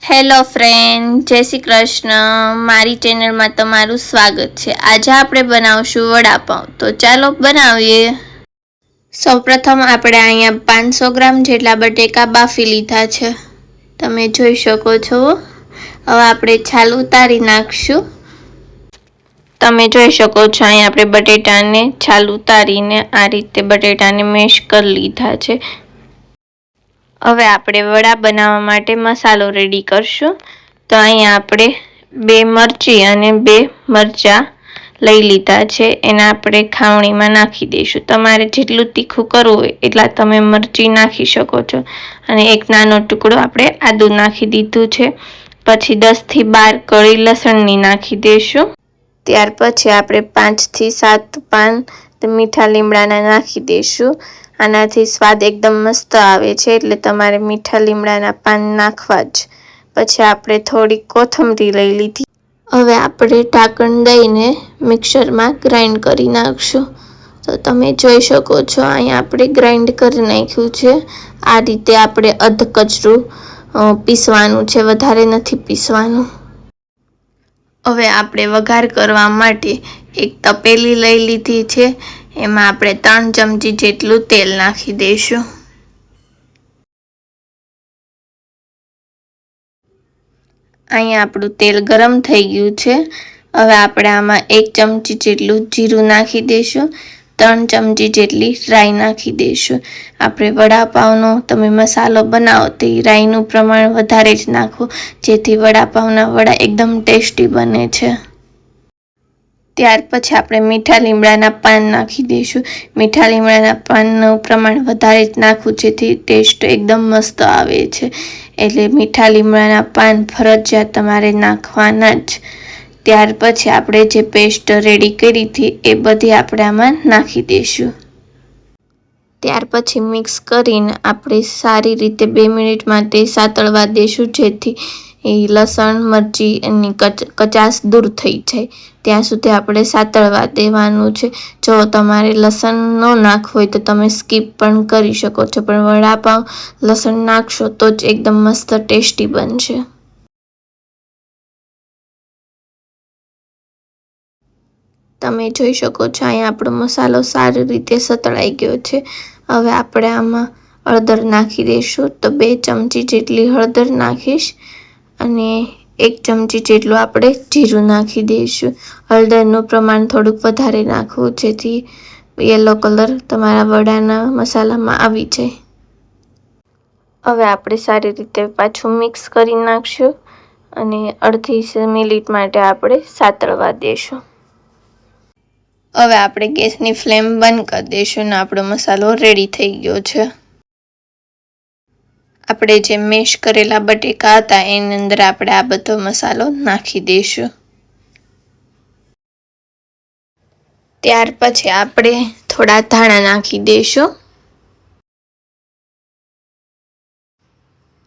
Hello friend, જય શ્રી કૃષ્ણ. મારી ચેનલમાં તમારું સ્વાગત છે. આજે આપણે બનાવશું વડાપાઉં. તો ચાલો બનાવીએ. સૌપ્રથમ આપણે અહીંયા 500 ગ્રામ જેટલા બટેકા બાફી લીધા છે. તમે જોઈ શકો છો. હવે આપણે છાલ ઉતારી નાખશું. તમે જોઈ શકો છો અહીંયા આપણે બટેટાને છાલ ઉતારીને આ રીતે બટેટાને મેશ કરી લીધા છે. હવે આપણે વડા બનાવવા માટે મસાલો રેડી કરશું. તો અહીંયા આપણે 2 મરચી અને 2 મરચાં લઈ લીધા છે. એને આપણે ખાવણીમાં નાખી દઈશું. તમારે જેટલું તીખું કરવું હોય એટલા તમે મરચી નાખી શકો છો. અને એક નાનો ટુકડો આપણે આદું નાખી દીધું છે. પછી 10 થી 12 કળી લસણની નાખી દઈશું. ત્યાર પછી આપણે 5 થી 7 પાન મીઠા લીમડાના નાખી દઈશું. આનાથી સ્વાદ એકદમ મસ્ત આવે છે, એટલે તમારે મીઠા લીમડાના પાન નાખવા જ. પછી આપણે થોડી કોથમરી લઈ લીધી. હવે આપણે ઢાંકણ દઈને મિક્સરમાં ગ્રાઇન્ડ કરી નાખશું. તો તમે જોઈ શકો છો અહીંયા આપણે ગ્રાઇન્ડ કરી નાખ્યું છે. આ રીતે આપણે અધ કચરું પીસવાનું છે, વધારે નથી પીસવાનું. હવે આપણે વઘાર કરવા માટે એક તપેલી લઈ લીધી છે. એમાં આપણે 3 ચમચી જેટલું તેલ નાખી દઈશું. અહીંયા આપણું તેલ ગરમ થઈ ગયું છે. હવે આપણે આમાં 1 ચમચી જેટલું જીરું નાખી દઈશું. 3 ચમચી જેટલી રાઈ નાખી દઈશું. આપણે વડાપાવનો તમે મસાલો બનાવો તો રાઈનું પ્રમાણ વધારે જ નાખો, જેથી વડાપાવના વડા એકદમ ટેસ્ટી બને છે. ત્યાર પછી આપણે મીઠા લીમડાના પાન નાખી દઈશું. મીઠા લીમડાના પાનનું પ્રમાણ વધારે જ નાખવું, જેથી ટેસ્ટ એકદમ મસ્ત આવે છે. એટલે મીઠા લીમડાના પાન ફરજિયાત તમારે નાખવાના જ. ત્યાર પછી આપણે જે પેસ્ટ રેડી કરી હતી એ બધી આપણે આમાં નાખી દઈશું. ત્યાર પછી મિક્સ કરીને આપણે સારી રીતે 2 મિનિટ માટે સાતળવા દઈશું, જેથી લસણ મરચી એની કચાશ દૂર થઈ જાય. ત્યાં સુધી આપણે સાતળવા દેવાનું છે. જો તમારે લસણ ન નાખવું હોય તો તમે સ્કીપ પણ કરી શકો છો, પણ વડાપાઉં લસણ નાખશો તો જ એકદમ મસ્ત ટેસ્ટી બનશે. તમે જોઈ શકો છો અહીંયા આપણો મસાલો સારી રીતે સતળાઈ ગયો છે. હવે આપણે આમાં હળદર નાખી દઈશું. તો 2 ચમચી જેટલી હળદર નાખીશ અને 1 ચમચી જેટલું આપણે જીરું નાખી દઈશું. હળદરનું પ્રમાણ થોડુંક વધારે નાખવું, જેથી યલો કલર તમારા વડાના મસાલામાં આવી જાય. હવે આપણે સારી રીતે પાછું મિક્સ કરી નાખશું અને અડધી મિનિટ માટે આપણે સાતળવા દઈશું. હવે આપણે ગેસની ફ્લેમ બંધ કરી દઈશું અને આપણો મસાલો રેડી થઈ ગયો છે. આપણે જે મેશ કરેલા બટેકા હતા એની અંદર આપણે આ બધો મસાલો નાખી દઈશું. ત્યાર પછી આપણે થોડા ધાણા નાખી દઈશું.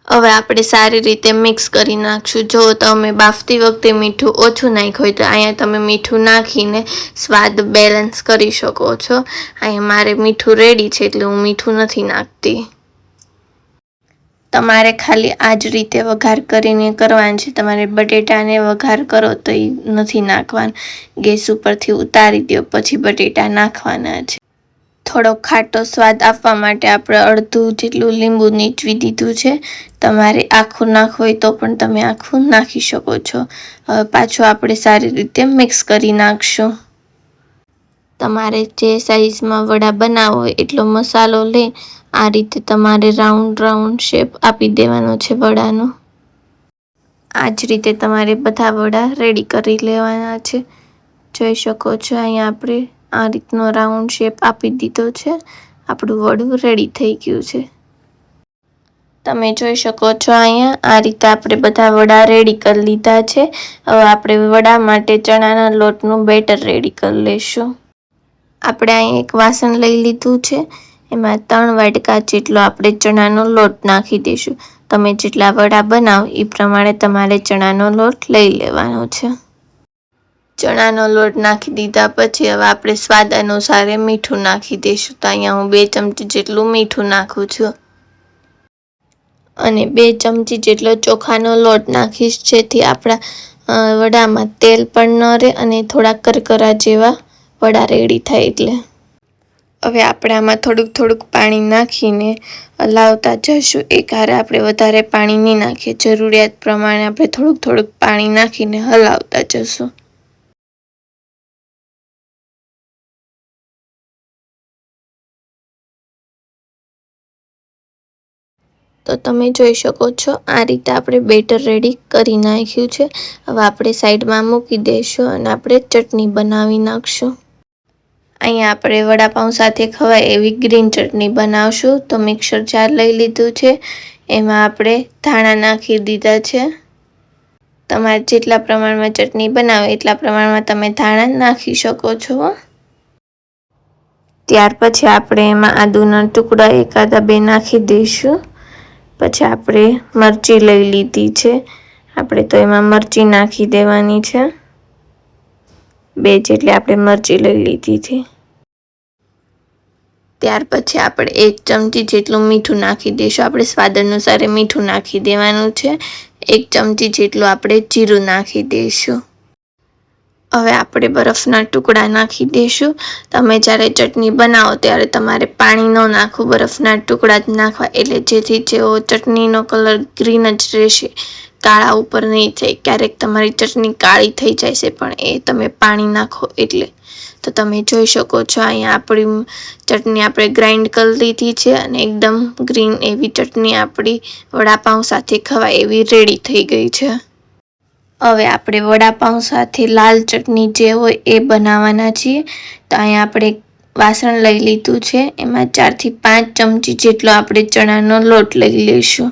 હવે આપણે સારી રીતે મિક્સ કરી નાખશું. જો તમે બાફતી વખતે મીઠું ઓછું નાખ્યું હોય તો અહીંયા તમે મીઠું નાખીને સ્વાદ બેલેન્સ કરી શકો છો. અહીંયા મારે મીઠું રેડી છે એટલે હું મીઠું નથી નાખતી. તમારે ખાલી આ જ રીતે વઘાર કરીને કરવાનું છે. તમારે બટેટાને વઘાર કરો તો એ નથી નાખવાનું. ગેસ ઉપરથી ઉતારી દો પછી બટેટા નાખવાના છે. થોડો ખાટો સ્વાદ આપવા માટે આપણે અડધું જેટલું લીંબુ નીચવી દીધું છે. તમારે આખું નાખવું હોય તો પણ તમે આખું નાખી શકો છો. હવે પાછું આપણે સારી રીતે મિક્સ કરી નાખશું. તમારે જે સાઈઝમાં વડા બનાવવો હોય એટલો મસાલો લઈ આ રીતે તમારે રાઉન્ડ શેપ આપી દેવાનો છે વડાનો. આ જ રીતે તમારે બધા વડા રેડી કરી લેવાના છે. જોઈ શકો છો અહીંયા આપણે આ રીતનો રાઉન્ડ શેપ આપી દીધો છે. આપણું વડું રેડી થઈ ગયું છે. તમે જોઈ શકો છો અહીંયા આ રીતે આપણે બધા વડા રેડી કરી લીધા છે. હવે આપણે વડા માટે ચણાના લોટનું બેટર રેડી કરી લઈશું. આપણે અહીંયા એક વાસણ લઈ લીધું છે. એમાં 3 વાટકા જેટલો આપણે ચણાનો લોટ નાખી દઈશું. તમે જેટલા વડા બનાવો એ પ્રમાણે તમારે ચણાનો લોટ લઈ લેવાનો છે. ચણાનો લોટ નાખી દીધા પછી હવે આપણે સ્વાદ અનુસારે મીઠું નાખી દઈશું. તો અહીંયા હું 2 ચમચી જેટલું મીઠું નાખું છું. અને 2 ચમચી જેટલો ચોખાનો લોટ નાખીશ, જેથી આપણા વડામાં તેલ પણ ન રહે અને થોડા કરકરા જેવા વડા રેડી થાય. એટલે હવે આપણે આમાં થોડુંક પાણી નાખીને હલાવતા જઈશું. એકહારે આપણે વધારે પાણી નહીં નાખીએ, જરૂરિયાત પ્રમાણે આપણે થોડુંક પાણી નાખીને હલાવતા જઈશું. તો તમે જોઈ શકો છો આ રીતે આપણે બેટર રેડી કરી નાખ્યું છે. હવે આપણે સાઈડમાં મૂકી દઈશું અને આપણે ચટણી બનાવી નાખશું. અહીંયા આપણે વડાપાઉં સાથે ખવાય એવી ગ્રીન ચટણી બનાવશું. તો મિક્સર જાર લઈ લીધું છે, એમાં આપણે ધાણા નાખી દીધા છે. તમારે જેટલા પ્રમાણમાં ચટણી બનાવે એટલા પ્રમાણમાં તમે ધાણા નાખી શકો છો. ત્યાર પછી આપણે એમાં આદુના ટુકડા એકાદા 2 નાખી દઈશું. પછી આપણે મરચી લઈ લીધી છે, આપણે તો એમાં મરચી નાખી દેવાની છે. 2 જેટલી આપણે મરચી લઈ લીધી હતી. ત્યાર પછી આપણે 1 ચમચી જેટલું મીઠું નાખી દઈશું. આપણે સ્વાદ અનુસાર મીઠું નાખી દેવાનું છે. 1 ચમચી જેટલું આપણે જીરું નાખી દઈશું. હવે આપણે બરફના ટુકડા નાખી દઈશું. તમે જ્યારે ચટણી બનાવો ત્યારે તમારે પાણી ન નાખવું, બરફના ટુકડા જ નાખવા, એટલે જેથી જેવો ચટણીનો કલર ગ્રીન જ રહેશે, કાળા ઉપર નહીં થાય. ક્યારેક તમારી ચટણી કાળી થઈ જાય છે, પણ એ તમે પાણી નાખો એટલે. તો તમે જોઈ શકો છો અહીંયા આપણી ચટણી આપણે ગ્રાઇન્ડ કરી લીધી છે અને એકદમ ગ્રીન એવી ચટણી આપણી વડાપાઉં સાથે ખવાય એવી રેડી થઈ ગઈ છે. હવે આપણે વડાપાઉં સાથે લાલ ચટણી જે હોય એ બનાવવાના છીએ. તો અહીંયા આપણે વાસણ લઈ લીધું છે, એમાં 4 થી 5 ચમચી જેટલો આપણે ચણાનો લોટ લઈ લઈશું.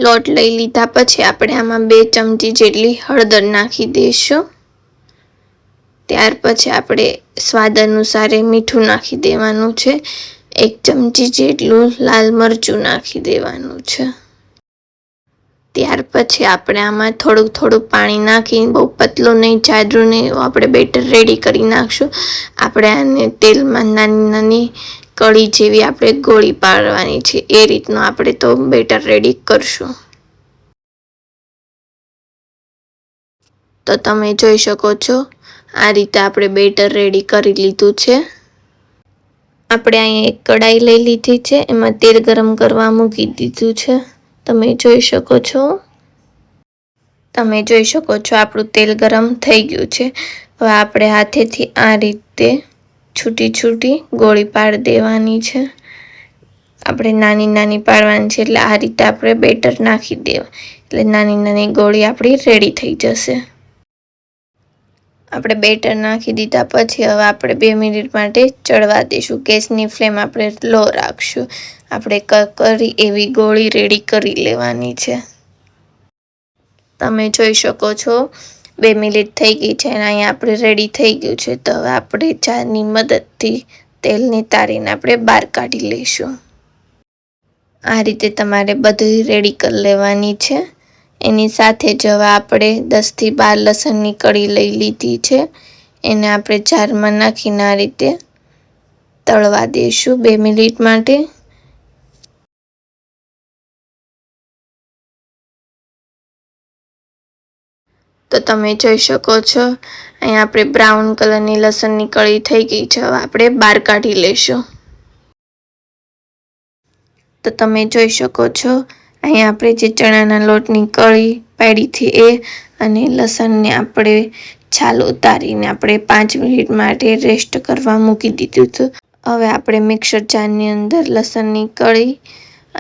લોટ લઈ લીધા પછી આપણે આમાં 2 ચમચી જેટલી હળદર નાખી દઈશું. ત્યાર પછી આપણે સ્વાદ અનુસાર મીઠું નાખી દેવાનું છે. 1 ચમચી જેટલું લાલ મરચું નાખી દેવાનું છે. ત્યાર પછી આપણે આમાં થોડુંક પાણી નાખીને, બહુ પતલું નહીં જાડું નહીં, આપણે બેટર રેડી કરી નાખશું. આપણે આને તેલમાં નાની કળી જેવી આપણે ગોળી પાડવાની છે. એ રીતનું આપણે તો બેટર રેડી કરશું. તો તમે જોઈ શકો છો આ રીતે આપણે બેટર રેડી કરી લીધું છે. આપણે અહીંયા એક કડાઈ લઈ લીધી છે, એમાં તેલ ગરમ કરવા મૂકી દીધું છે. તમે જોઈ શકો છો આપણું તેલ ગરમ થઈ ગયું છે. હવે આપણે હાથેથી આ રીતે છૂટી ગોળી પાડી દેવાની છે. આપણે નાની પાડવાની છે, એટલે આ રીતે આપણે બેટર નાખી દેવા, એટલે નાની ગોળી આપણી રેડી થઈ જશે. આપણે બેટર નાખી દીધા પછી હવે આપણે 2 મિનિટ માટે ચડવા દઈશું. ગેસની ફ્લેમ આપણે લો રાખશું. આપણે કરી એવી ગોળી રેડી કરી લેવાની છે. તમે જોઈ શકો છો 2 મિનિટ થઈ ગઈ છે અને અહીંયા આપણે રેડી થઈ ગયું છે. તો હવે આપણે જારની મદદથી તેલને તારીને આપણે બહાર કાઢી લઈશું. આ રીતે તમારે બધી રેડી કરી લેવાની છે. એની સાથે જ હવે આપણે 10 થી 12 લસણની કળી લઈ લીધી છે, એને આપણે જારમાં નાખીને આ રીતે તળવા દઈશું 2 મિનિટ માટે. તો તમે જોઈ શકો છો અહીંયા આપણે બ્રાઉન કલરની લસણની કળી થઈ ગઈ છે. હવે આપણે બહાર કાઢી લઈશું. તો તમે જોઈ શકો છો અહીંયા આપણે જે ચણાના લોટની કળી પાડી હતી એ અને લસણને આપણે છાલ ઉતારીને આપણે 5 મિનિટ માટે રેસ્ટ કરવા મૂકી દીધું હતું. હવે આપણે મિક્સર જારની અંદર લસણની કળી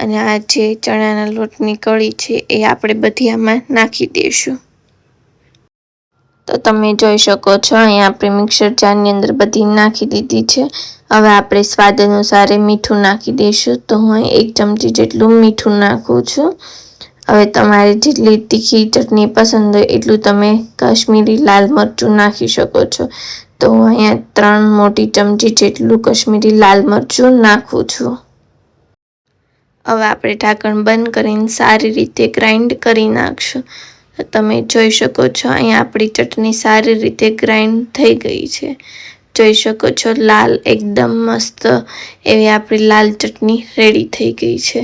અને આ જે ચણાના લોટની કળી છે એ આપણે બધી આમાં નાખી દઈશું. તો તમે જોઈ શકો છો અહીંયા આપણે મિક્સર જારની અંદર બધી નાખી દીધી છે. હવે આપણે સ્વાદ અનુસાર મીઠું નાખી દઈશું. તો હું 1 ચમચી જેટલું મીઠું નાખું છું. હવે તમારે જેટલી તીખી ચટણી પસંદ હોય એટલું તમે કાશ્મીરી લાલ મરચું નાખી શકો છો. તો હું અહીંયા 3 મોટી ચમચી જેટલું કાશ્મીરી લાલ મરચું નાખું છું. હવે આપણે ઢાંકણ બંધ કરીને સારી રીતે ગ્રાઇન્ડ કરી નાખશું. તમે જોઈ શકો છો અહીંયા આપણી ચટણી સારી રીતે ગ્રાઇન્ડ થઈ ગઈ છે. જોઈ શકો છો લાલ એકદમ મસ્ત એવી આપણી લાલ ચટણી રેડી થઈ ગઈ છે.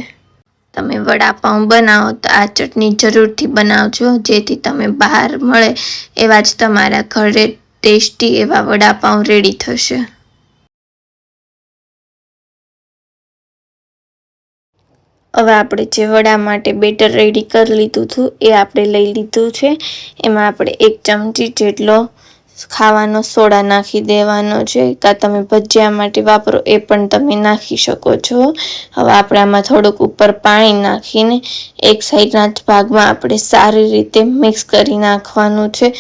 તમે વડાપાઉં બનાવો તો આ ચટણી જરૂરથી બનાવજો, જેથી તમે બહાર મળે એવા જ તમારા ઘરે ટેસ્ટી એવા વડાપાઉં રેડી થશે. હવે આપણે જે વડા માટે બેટર રેડી કરી લીધું હતું એ આપણે લઈ લીધું છે. એમાં આપણે 1 ચમચી જેટલો ખાવાનો સોડા નાખી દેવાનો છે, કાં તમે ભજીયા માટે વાપરો એ પણ તમે નાખી શકો છો. હવે આપણે આમાં થોડુંક ઉપર પાણી નાખીને એક સાઈડના જ ભાગમાં આપણે સારી રીતે મિક્સ કરી નાખવાનું છે.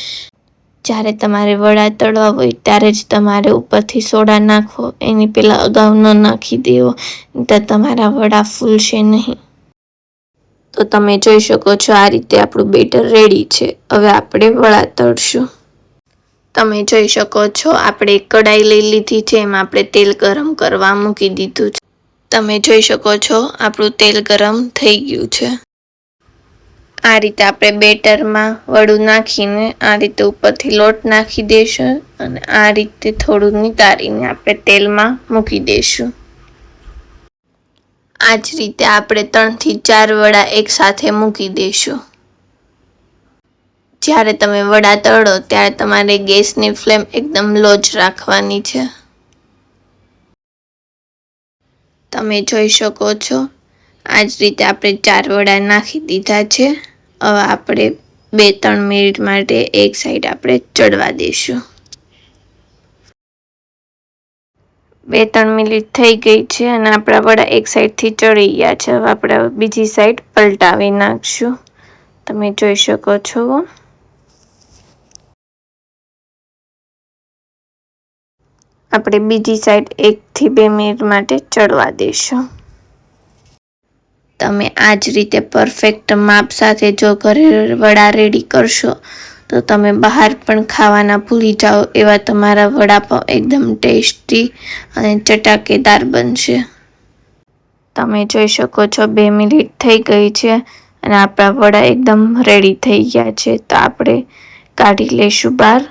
જ્યારે તમારે વડા તળવા હોય ત્યારે જ તમારે ઉપરથી સોડા નાખવો, એની પહેલાં અગાઉ ન નાખી દેવો, તો તમારા વડા ફૂલશે નહીં. તો તમે જોઈ શકો છો આ રીતે આપણું બેટર રેડી છે. હવે આપણે વડા તળશું. તમે જોઈ શકો છો આપણે એક કઢાઈ લઈ લીધી છે, એમાં આપણે તેલ ગરમ કરવા મૂકી દીધું છે. તમે જોઈ શકો છો આપણું તેલ ગરમ થઈ ગયું છે. આ રીતે આપણે બેટરમાં વડું નાખીને આ રીતે ઉપરથી લોટ નાખી દઈશું અને આ રીતે થોડું નિતારીને આપણે તેલમાં મૂકી દઈશું. આ જ રીતે આપણે 3 થી 4 વડા એકસાથે મૂકી દઈશું. જ્યારે તમે વડા તળો ત્યારે તમારે ગેસની ફ્લેમ એકદમ લો જ રાખવાની છે. તમે જોઈ શકો છો આ જ રીતે આપણે 4 વડા નાખી દીધા છે. હવે આપણે 2-3 મિનિટ માટે એક સાઈડ આપણે ચડવા દઈશું. 2-3 મિનિટ થઈ ગઈ છે અને આપણા વડા એક સાઈડથી ચડી ગયા છે. હવે આપણે બીજી સાઈડ પલટાવી નાખશું. તમે જોઈ શકો છો આપણે બીજી સાઈડ 1 થી 2 મિનિટ માટે ચડવા દઈશું. તમે આ જ રીતે પરફેક્ટ માપ સાથે જો ઘરે વડા રેડી કરશો તો તમે બહાર પણ ખાવાના ભૂલી જાઓ એવા તમારા વડાપાઉં એકદમ ટેસ્ટી અને ચટાકેદાર બનશે. તમે જોઈ શકો છો 2 મિનિટ થઈ ગઈ છે અને આપણા વડા એકદમ રેડી થઈ ગયા છે. તો આપણે કાઢી લઈશું બહાર.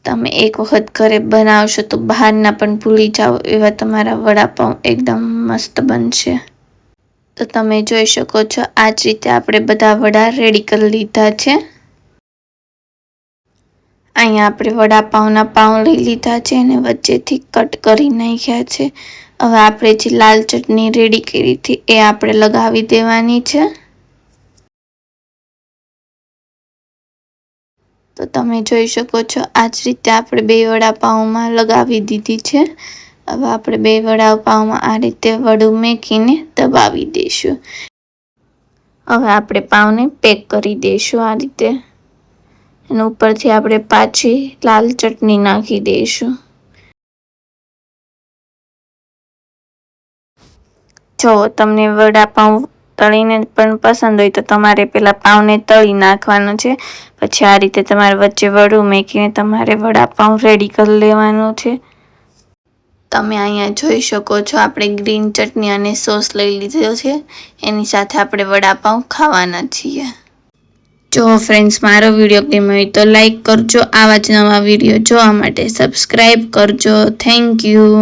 તમે એક વખત ઘરે બનાવશો તો બહારના પણ ભૂલી જાઓ એવા તમારા વડાપાઉં એકદમ મસ્ત બનશે. તો તમે જોઈ શકો છો આ જ રીતે આપણે બધા વડા રેડી કરી લીધા છે. અહીંયા આપણે વડાપાઉંના પાઉં લઈ લીધા છે અને વચ્ચેથી કટ કરી નાખ્યા છે. હવે આપણે જે લાલ ચટણી રેડી કરી હતી એ આપણે લગાવી દેવાની છે. તો તમે જોઈ શકો છો આ જ રીતે આપણે 2 વડાપાઉંમાં લગાવી દીધી છે. હવે આપણે 2 વડાપાઉંમાં આ રીતે વડું મેકીને દબાવી દઈશું. હવે આપણે પાઉંને પેક કરી દઈશું આ રીતે. અને ઉપરથી આપણે પાછી લાલ ચટણી નાખી દઈશું. જો તમને વડાપાઉં તળીને પણ પસંદ હોય તો તમારે પહેલાં પાઉંને તળી નાખવાનું છે. પછી આ રીતે તમારે વચ્ચે વડું મેકીને તમારે વડાપાઉં રેડી કરી લેવાનું છે. તમે અહીંયા જોઈ શકો છો આપણે ગ્રીન ચટણી અને સોસ લઈ લીધો છે. એની સાથે આપણે વડાપાઉં ખાવાના છીએ. જો ફ્રેન્ડ્સ મારો વિડીયો ગમ્યો હોય તો લાઈક કરજો. આવા જ નવા વિડીયો જોવા માટે સબસ્ક્રાઈબ કરજો. Thank you.